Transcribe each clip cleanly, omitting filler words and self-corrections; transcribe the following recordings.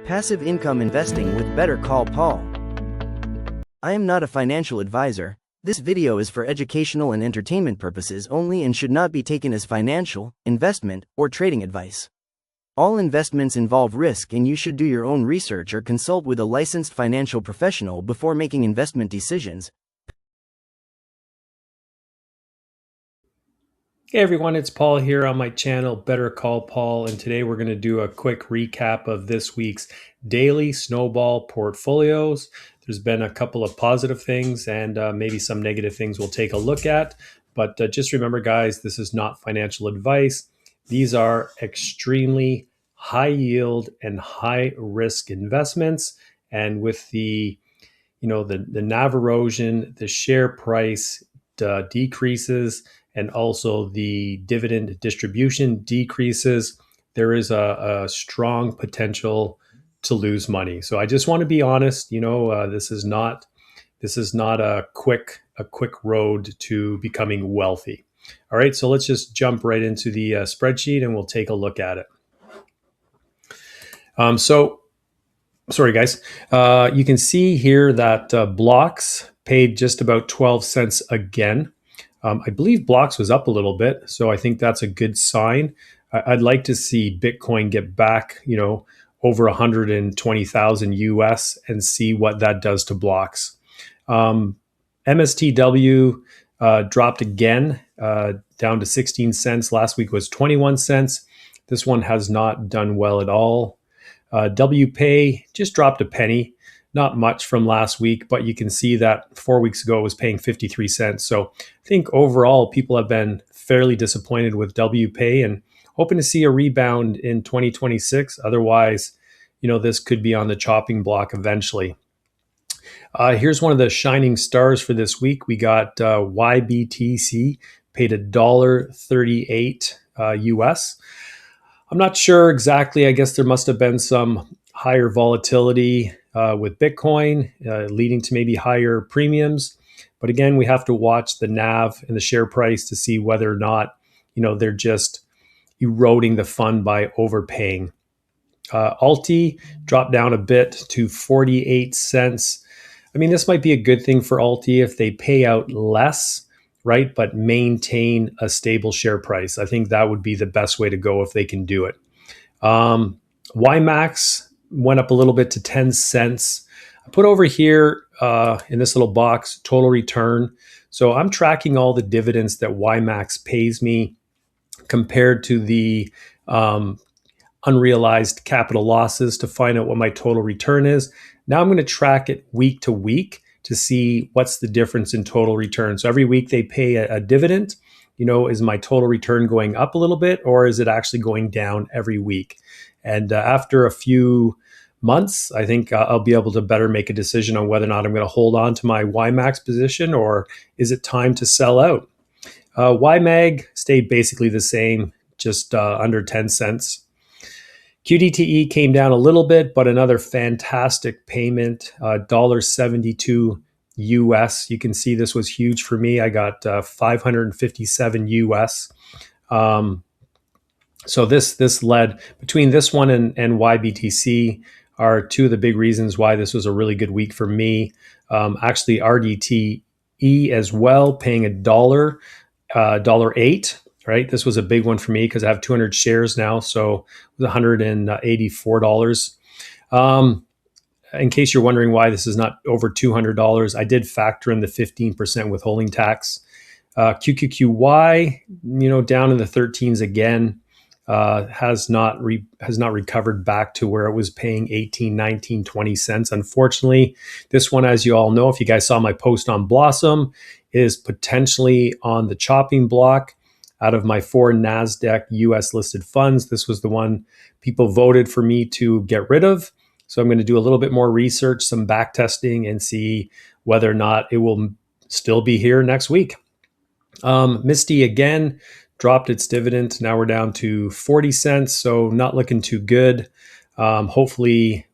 Passive income investing with Better Call Paul. I am not a financial advisor. This video is for educational and entertainment purposes only and should not be taken as financial, investment, or trading advice. All investments involve risk and you should do your own research or consult with a licensed financial professional before making investment decisions. Hey everyone, it's Paul here on my channel, Better Call Paul, and today we're going to do a quick recap of this week's Daily Snowball Portfolios. There's been a couple of positive things and maybe some negative things we'll take a look at, but just remember guys, this is not financial advice. These are extremely high yield and high risk investments, and with the NAV erosion, the share price decreases, and also the dividend distribution decreases, there is a strong potential to lose money. So I just want to be honest. This is not a quick road to becoming wealthy. All right, so let's just jump right into the spreadsheet and we'll take a look at it. Sorry guys, you can see here that Blocks paid just about 12 cents again. I believe Blocks was up a little bit, so I think that's a good sign. I'd like to see Bitcoin get back, over 120,000 US and see what that does to Blocks. MSTW dropped again, down to 16 cents. Last week was 21 cents. This one has not done well at all. WPay just dropped a penny. Not much from last week, but you can see that 4 weeks ago it was paying 53 cents. So I think overall people have been fairly disappointed with WPay and hoping to see a rebound in 2026. Otherwise, this could be on the chopping block eventually. Here's one of the shining stars for this week. We got YBTC paid $1.38 US. I'm not sure exactly. I guess there must have been some higher volatility with Bitcoin, leading to maybe higher premiums. But again, we have to watch the NAV and the share price to see whether or not, they're just eroding the fund by overpaying. Alti dropped down a bit to 48 cents. I mean, this might be a good thing for Alti if they pay out less, right? But maintain a stable share price. I think that would be the best way to go if they can do it. YMAX went up a little bit to 10 cents. I put over here in this little box, total return. So I'm tracking all the dividends that YMAX pays me compared to the unrealized capital losses to find out what my total return is. Now I'm going to track it week to week to see what's the difference in total return. So every week they pay a dividend. Is my total return going up a little bit or is it actually going down every week? And after a few months, I think I'll be able to better make a decision on whether or not I'm going to hold on to my YMAX position or is it time to sell out? YMAG stayed basically the same, just under 10 cents. QDTE came down a little bit, but another fantastic payment, $1.72 US. You can see this was huge for me. I got 557 US. So this led, between this one and YBTC are two of the big reasons why this was a really good week for me. Actually, RDTE as well, paying $1.08. Right, this was a big one for me because I have 200 shares now, so it was $184. In case you're wondering why this is not over $200, I did factor in the 15% withholding tax. QQQY, down in the 13s again, has not recovered back to where it was paying 18, 19, 20 cents. Unfortunately, this one, as you all know, if you guys saw my post on Blossom, is potentially on the chopping block. Out of my 4 NASDAQ US listed funds, this was the one people voted for me to get rid of. So I'm going to do a little bit more research, some back testing, and see whether or not it will still be here next week. Misty again dropped its dividend. Now we're down to 40 cents, so not looking too good. Hopefully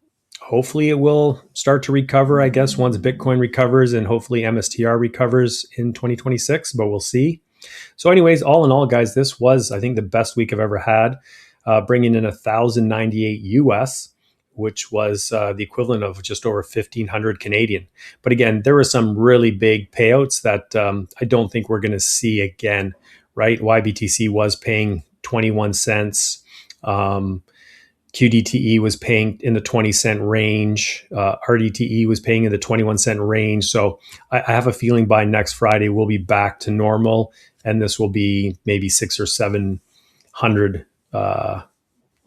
it will start to recover, I guess, once Bitcoin recovers and hopefully MSTR recovers in 2026, but we'll see. So anyways, all in all, guys, this was, I think, the best week I've ever had, bringing in 1,098 US. which was the equivalent of just over 1,500 Canadian. But again, there were some really big payouts that I don't think we're going to see again, right? YBTC was paying 21 cents. QDTE was paying in the 20-cent range. RDTE was paying in the 21-cent range. So I have a feeling by next Friday, we'll be back to normal. And this will be maybe 600 or 700,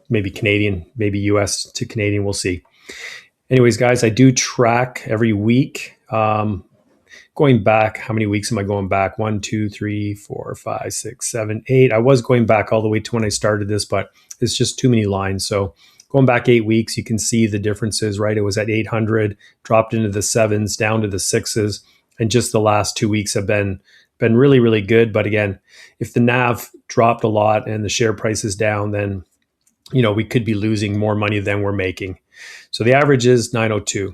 maybe Canadian, maybe US to Canadian. We'll see. Anyways, guys, I do track every week. Going back, how many weeks am I going back? 1, 2, 3, 4, 5, 6, 7, 8. I was going back all the way to when I started this, but it's just too many lines. So going back 8 weeks, you can see the differences, right? It was at 800, dropped into the 7s, down to the 6s. And just the last 2 weeks have been really, really good. But again, if the NAV dropped a lot and the share price is down, then we could be losing more money than we're making. So the average is 902.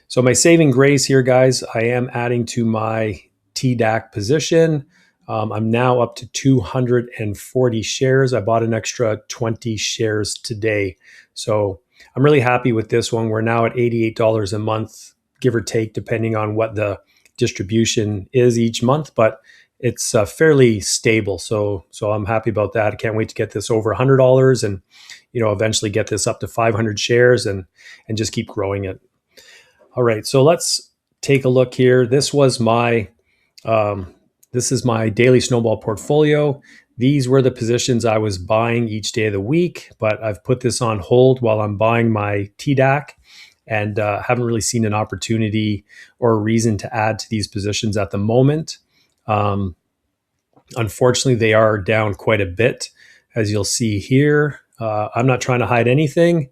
So my saving grace here, guys, I am adding to my TDAQ position. I'm now up to 240 shares. I bought an extra 20 shares today. So I'm really happy with this one. We're now at $88 a month, give or take, depending on what the distribution is each month, but it's fairly stable. So I'm happy about that. I can't wait to get this over $100 and, eventually get this up to 500 shares and just keep growing it. All right, so let's take a look here. This is my Daily Snowball Portfolio. These were the positions I was buying each day of the week, but I've put this on hold while I'm buying my TDAQ and haven't really seen an opportunity or a reason to add to these positions at the moment. Unfortunately, they are down quite a bit, as you'll see here. I'm not trying to hide anything.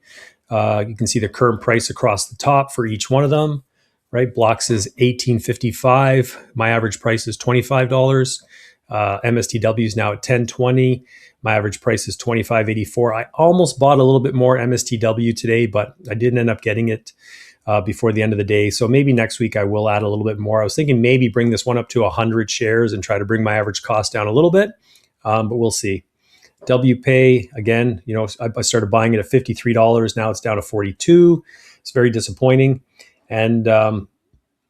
You can see the current price across the top for each one of them, right? Blocks is $18.55. My average price is $25. MSTW is now at $10.20. My average price is $25.84. I almost bought a little bit more MSTW today, but I didn't end up getting it before the end of the day. So maybe next week I will add a little bit more. I was thinking maybe bring this one up to 100 shares and try to bring my average cost down a little bit, but we'll see. WPay, again, I started buying it at $53. Now it's down to $42. It's very disappointing. And I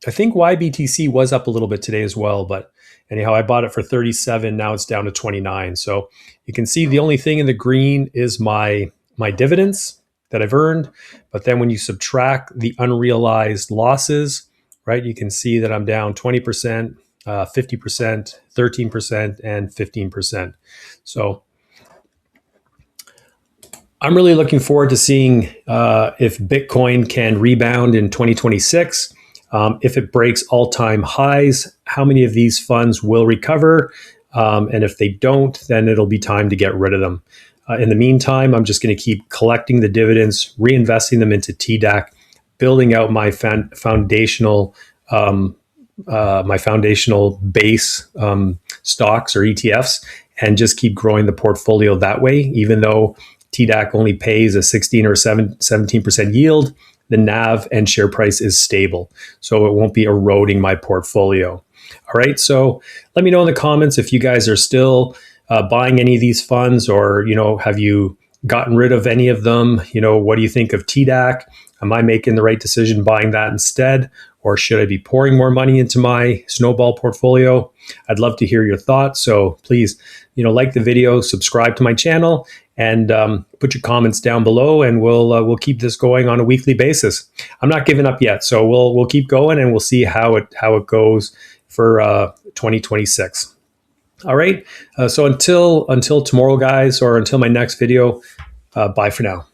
think YBTC was up a little bit today as well. But anyhow, I bought it for $37. Now it's down to $29. So you can see the only thing in the green is my dividends that I've earned. But then when you subtract the unrealized losses, right, you can see that I'm down 20%, 50%, 13%, and 15%. So I'm really looking forward to seeing if Bitcoin can rebound in 2026. If it breaks all-time highs, how many of these funds will recover? And if they don't, then it'll be time to get rid of them. In the meantime, I'm just going to keep collecting the dividends, reinvesting them into TDAQ, building out my foundational base stocks or ETFs, and just keep growing the portfolio that way, even though TDAQ only pays a 16 or 17% yield. The NAV and share price is stable, so it won't be eroding my portfolio. All right, so let me know in the comments if you guys are still buying any of these funds, or have you gotten rid of any of them? What do you think of TDAQ? Am I making the right decision buying that instead, or should I be pouring more money into my snowball portfolio? I'd love to hear your thoughts. So please, like the video, subscribe to my channel, and put your comments down below, and we'll keep this going on a weekly basis. I'm not giving up yet, so we'll keep going, and we'll see how it goes for 2026. All right. So until tomorrow, guys, or until my next video, bye for now.